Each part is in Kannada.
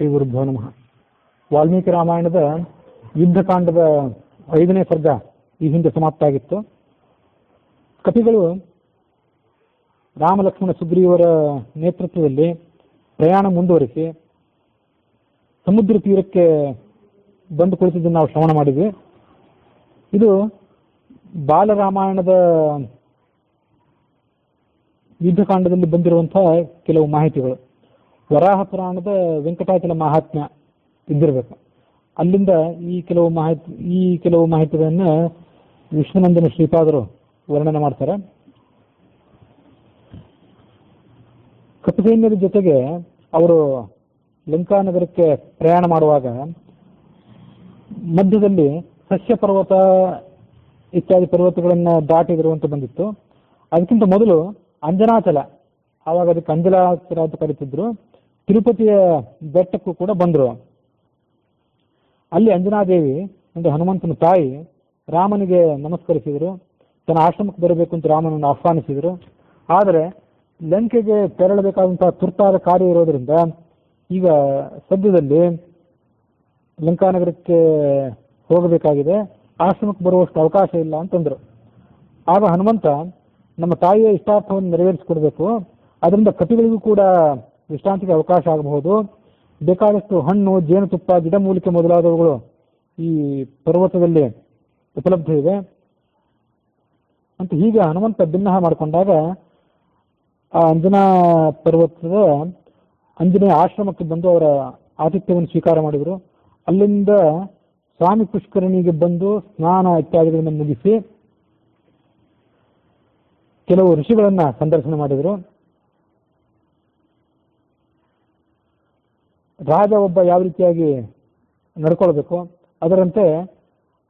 ಶ್ರೀ ಗುರುಭ್ಯೋ ನಮಃ. ವಾಲ್ಮೀಕಿ ರಾಮಾಯಣದ ಯುದ್ಧಕಾಂಡದ 5ನೇ ಸರ್ಗ ಈ ಹಿಂದೆ ಸಮಾಪ್ತ ಆಗಿತ್ತು. ಕಪಿಗಳು ರಾಮ ಲಕ್ಷ್ಮಣ ಸುಗ್ರೀವರ ನೇತೃತ್ವದಲ್ಲಿ ಪ್ರಯಾಣ ಮುಂದುವರಿಸಿ ಸಮುದ್ರ ತೀರಕ್ಕೆ ಬಂದು ಕುಳಿತಿದ್ದನ್ನು ನಾವು ಶ್ರವಣ ಮಾಡಿದ್ವಿ. ಇದು ಬಾಲರಾಮಾಯಣದ ಯುದ್ಧಕಾಂಡದಲ್ಲಿ ಬಂದಿರುವಂತಹ ಕೆಲವು ಮಾಹಿತಿಗಳು. ವರಾಹ ಪುರಾಣದ ವೆಂಕಟಾಚಲ ಮಹಾತ್ಮ್ಯ ಇದ್ದಿರಬೇಕು. ಅಲ್ಲಿಂದ ಈ ಕೆಲವು ಮಾಹಿತಿಗಳನ್ನು ವಿಷ್ಣುನಂದನ ಶ್ರೀಪಾದರು ವರ್ಣನೆ ಮಾಡ್ತಾರೆ. ಕಪಿಸೈನ್ಯದ ಜೊತೆಗೆ ಅವರು ಲಂಕಾನಗರಕ್ಕೆ ಪ್ರಯಾಣ ಮಾಡುವಾಗ ಮಧ್ಯದಲ್ಲಿ ಸಸ್ಯ ಪರ್ವತ ಇತ್ಯಾದಿ ಪರ್ವತಗಳನ್ನು ದಾಟಿದಿರುವಂತೆ ಬಂದಿತ್ತು. ಅದಕ್ಕಿಂತ ಮೊದಲು ಅಂಜನಾಚಲ, ಆವಾಗ ಅದಕ್ಕೆ ಅಂಜನಾಚಲ ಅಂತ ಕರೀತಿದ್ರು, ತಿರುಪತಿಯ ಬೆಟ್ಟಕ್ಕೂ ಕೂಡ ಬಂದರು. ಅಲ್ಲಿ ಅಂಜನಾದೇವಿ ಅಂದರೆ ಹನುಮಂತನ ತಾಯಿ ರಾಮನಿಗೆ ನಮಸ್ಕರಿಸಿದರು, ತನ್ನ ಆಶ್ರಮಕ್ಕೆ ಬರಬೇಕು ಅಂತ ರಾಮನನ್ನು ಆಹ್ವಾನಿಸಿದರು. ಆದರೆ ಲಂಕೆಗೆ ತೆರಳಬೇಕಾದಂತಹ ತುರ್ತಾದ ಕಾರ್ಯ ಇರೋದರಿಂದ ಈಗ ಸದ್ಯದಲ್ಲಿ ಲಂಕಾನಗರಕ್ಕೆ ಹೋಗಬೇಕಾಗಿದೆ, ಆಶ್ರಮಕ್ಕೆ ಬರುವಷ್ಟು ಅವಕಾಶ ಇಲ್ಲ ಅಂತಂದರು. ಆಗ ಹನುಮಂತ ನಮ್ಮ ತಾಯಿಯ ಇಷ್ಟಾರ್ಥವನ್ನು ನೆರವೇರಿಸಿಕೊಡ್ಬೇಕು, ಅದರಿಂದ ಕಪಿಗಳಿಗೂ ಕೂಡ ವಿಶ್ರಾಂತಿಗೆ ಅವಕಾಶ ಆಗಬಹುದು, ಬೇಕಾದಷ್ಟು ಹಣ್ಣು ಜೇನುತುಪ್ಪ ಗಿಡಮೂಲಿಕೆ ಮೊದಲಾದವುಗಳು ಈ ಪರ್ವತದಲ್ಲಿ ಉಪಲಬ್ಧ ಇದೆ ಅಂತ ಹೀಗೆ ಹನುಮಂತ ಭಿನ್ನಹ ಮಾಡಿಕೊಂಡಾಗ ಆ ಅಂಜನಾ ಪರ್ವತದ ಆಂಜನೇಯ ಆಶ್ರಮಕ್ಕೆ ಬಂದು ಅವರ ಆತಿಥ್ಯವನ್ನು ಸ್ವೀಕಾರ ಮಾಡಿದರು. ಅಲ್ಲಿಂದ ಸ್ವಾಮಿ ಪುಷ್ಕರಣಿಗೆ ಬಂದು ಸ್ನಾನ ಇತ್ಯಾದಿಗಳನ್ನು ಮುಗಿಸಿ ಕೆಲವು ಋಷಿಗಳನ್ನ ಸಂದರ್ಶನ ಮಾಡಿದರು. ರಾಜ ಒಬ್ಬ ಯಾವ ರೀತಿಯಾಗಿ ನಡ್ಕೊಳ್ಬೇಕು ಅದರಂತೆ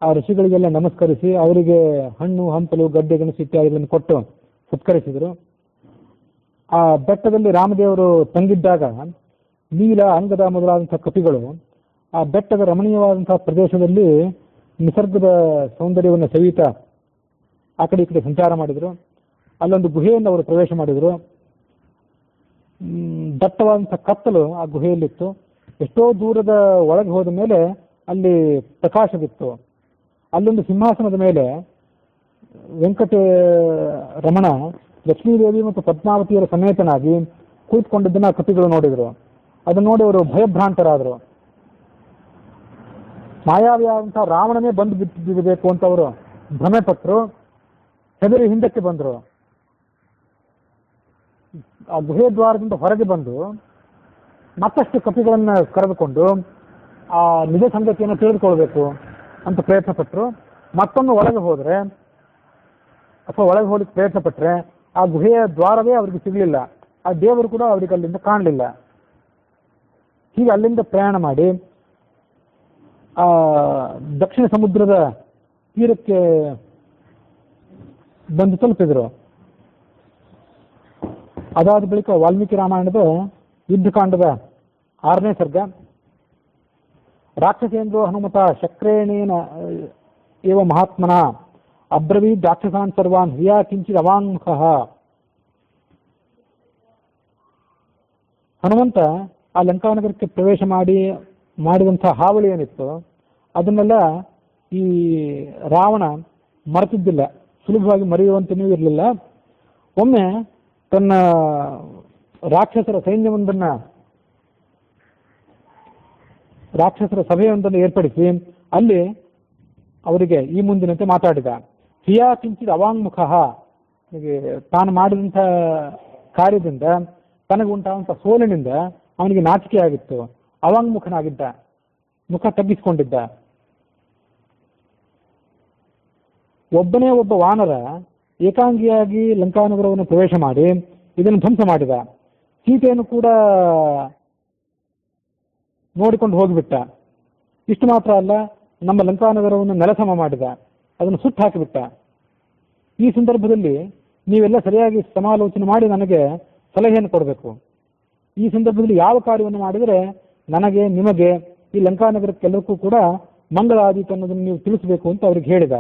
ಆ ಋಷಿಗಳಿಗೆಲ್ಲ ನಮಸ್ಕರಿಸಿ ಅವರಿಗೆ ಹಣ್ಣು ಹಂಪಲು ಗಡ್ಡೆ ಗೆಣಸು ಇತ್ಯಾದಿಗಳನ್ನು ಕೊಟ್ಟು ಸತ್ಕರಿಸಿದರು. ಆ ಬೆಟ್ಟದಲ್ಲಿ ರಾಮದೇವರು ತಂಗಿದ್ದಾಗ ನೀಲ ಅಂಗದ ಮೊದಲಾದಂತಹ ಕಪಿಗಳು ಆ ಬೆಟ್ಟದ ರಮಣೀಯವಾದಂತಹ ಪ್ರದೇಶದಲ್ಲಿ ನಿಸರ್ಗದ ಸೌಂದರ್ಯವನ್ನು ಸವಿತಾ ಆ ಕಡೆ ಈ ಕಡೆ ಸಂಚಾರ ಮಾಡಿದರು. ಅಲ್ಲೊಂದು ಗುಹೆಯನ್ನು ಅವರು ಪ್ರವೇಶ ಮಾಡಿದರು. ದಟ್ಟವಾದಂತಹ ಕತ್ತಲು ಆ ಗುಹೆಯಲ್ಲಿತ್ತು. ಎಷ್ಟೋ ದೂರದ ಒಳಗೆ ಹೋದ ಮೇಲೆ ಅಲ್ಲಿ ಪ್ರಕಾಶವಿತ್ತು. ಅಲ್ಲೊಂದು ಸಿಂಹಾಸನದ ಮೇಲೆ ವೆಂಕಟ ರಮಣ ಲಕ್ಷ್ಮೀದೇವಿ ಮತ್ತು ಪದ್ಮಾವತಿಯರ ಸಮೇತನಾಗಿ ಕೂತ್ಕೊಂಡಿದ್ದನ್ನ ಕಪಿಗಳು ನೋಡಿದರು. ಅದನ್ನು ನೋಡಿ ಅವರು ಭಯಭ್ರಾಂತರಾದರು. ಮಾಯಾವಿಯಾದಂತಹ ರಾವಣನೇ ಬಂದು ಬಿಡಬೇಕು ಅಂತ ಅವರು ಭ್ರಮೆ ಪಟ್ಟರು. ಹೆದರಿ ಹಿಂದಕ್ಕೆ ಬಂದರು. ಆ ಗುಹೆ ದ್ವಾರದಿಂದ ಹೊರಗೆ ಬಂದು ಮತ್ತಷ್ಟು ಕಪಿಗಳನ್ನು ಕರೆದುಕೊಂಡು ಆ ನಿಜ ಸಂಗತಿಯನ್ನು ತಿಳಿದುಕೊಳ್ಬೇಕು ಅಂತ ಪ್ರಯತ್ನ ಪಟ್ಟರು. ಮತ್ತೊಮ್ಮೆ ಒಳಗೆ ಹೋದರೆ ಅಥವಾ ಒಳಗೆ ಹೋಗ್ಲಿಕ್ಕೆ ಪ್ರಯತ್ನ ಪಟ್ಟರೆ ಆ ಗುಹೆಯ ದ್ವಾರವೇ ಅವರಿಗೆ ಸಿಗಲಿಲ್ಲ, ಆ ದೇವರು ಕೂಡ ಅವರಿಗೆ ಅಲ್ಲಿಂದ ಕಾಣಲಿಲ್ಲ. ಹೀಗೆ ಅಲ್ಲಿಂದ ಪ್ರಯಾಣ ಮಾಡಿ ಆ ದಕ್ಷಿಣ ಸಮುದ್ರದ ತೀರಕ್ಕೆ ಬಂದು ತಲುಪಿದರು. ಅದಾದ ಬಳಿಕ ವಾಲ್ಮೀಕಿ ರಾಮಾಯಣದ ಯುದ್ಧಕಾಂಡದ 6ನೇ ಸರ್ಗ. ರಾಕ್ಷಸೇಂದ್ರೋ ಹನುಮತ ಶಕ್ರೇಣೇನ ಏವ ಮಹಾತ್ಮನ ಅಬ್ರವೀದ್ ರಾಕ್ಷಸಾನ್ ಸರ್ವಾನ್ ಹಿಯಾ ಕಿಂಚಿತ್ ಅವಾಂಗುಖ. ಹನುಮಂತ ಆ ಲಂಕಾನಗರಕ್ಕೆ ಪ್ರವೇಶ ಮಾಡಿದಂತಹ ಹಾವಳಿ ಏನಿತ್ತು ಅದನ್ನೆಲ್ಲ ಈ ರಾವಣ ಮರೆತಿದ್ದಿಲ್ಲ, ಸುಲಭವಾಗಿ ಮರೆಯುವಂತೆಯೂ ಇರಲಿಲ್ಲ. ಒಮ್ಮೆ ತನ್ನ ರಾಕ್ಷಸರ ಸಭೆಯೊಂದನ್ನು ಏರ್ಪಡಿಸಿ ಅಲ್ಲಿ ಅವರಿಗೆ ಈ ಮುಂದಿನಂತೆ ಮಾತಾಡಿದ. ಹಿಯಾ ಕಿಂಚಿತ್ ಅವಾಂಗ್ಮುಖ, ತಾನು ಮಾಡಿದಂಥ ಕಾರ್ಯದಿಂದ ತನಗುಂಟಾದಂಥ ಸೋಲಿನಿಂದ ಅವನಿಗೆ ನಾಚಿಕೆ ಆಗಿತ್ತು. ಅವಾಂಗ್ಮುಖನಾಗಿದ್ದ, ಮುಖ ತಗ್ಗಿಸಿಕೊಂಡಿದ್ದ. ಒಬ್ಬನೇ ಒಬ್ಬ ವಾನರ ಏಕಾಂಗಿಯಾಗಿ ಲಂಕಾನಗರವನ್ನು ಪ್ರವೇಶ ಮಾಡಿ ಇದನ್ನು ಧ್ವಂಸ ಮಾಡಿದ. ಸೀತೆಯನ್ನು ಕೂಡ ನೋಡಿಕೊಂಡು ಹೋಗಿಬಿಟ್ಟ. ಇಷ್ಟು ಮಾತ್ರ ಅಲ್ಲ, ನಮ್ಮ ಲಂಕಾನಗರವನ್ನು ನೆಲಸಮ ಮಾಡಿದ, ಅದನ್ನು ಸುಟ್ಟು ಹಾಕಿಬಿಟ್ಟ. ಈ ಸಂದರ್ಭದಲ್ಲಿ ನೀವೆಲ್ಲ ಸರಿಯಾಗಿ ಸಮಾಲೋಚನೆ ಮಾಡಿ ನನಗೆ ಸಲಹೆಯನ್ನು ಕೊಡಬೇಕು. ಈ ಸಂದರ್ಭದಲ್ಲಿ ಯಾವ ಕಾರ್ಯವನ್ನು ಮಾಡಿದರೆ ನನಗೆ ನಿಮಗೆ ಈ ಲಂಕಾನಗರಕ್ಕೆಲ್ಲಕ್ಕೂ ಕೂಡ ಮಂಗಳ ಆದೀತು ಅನ್ನೋದನ್ನು ನೀವು ತಿಳಿಸಬೇಕು ಅಂತ ಅವ್ರಿಗೆ ಹೇಳಿದ.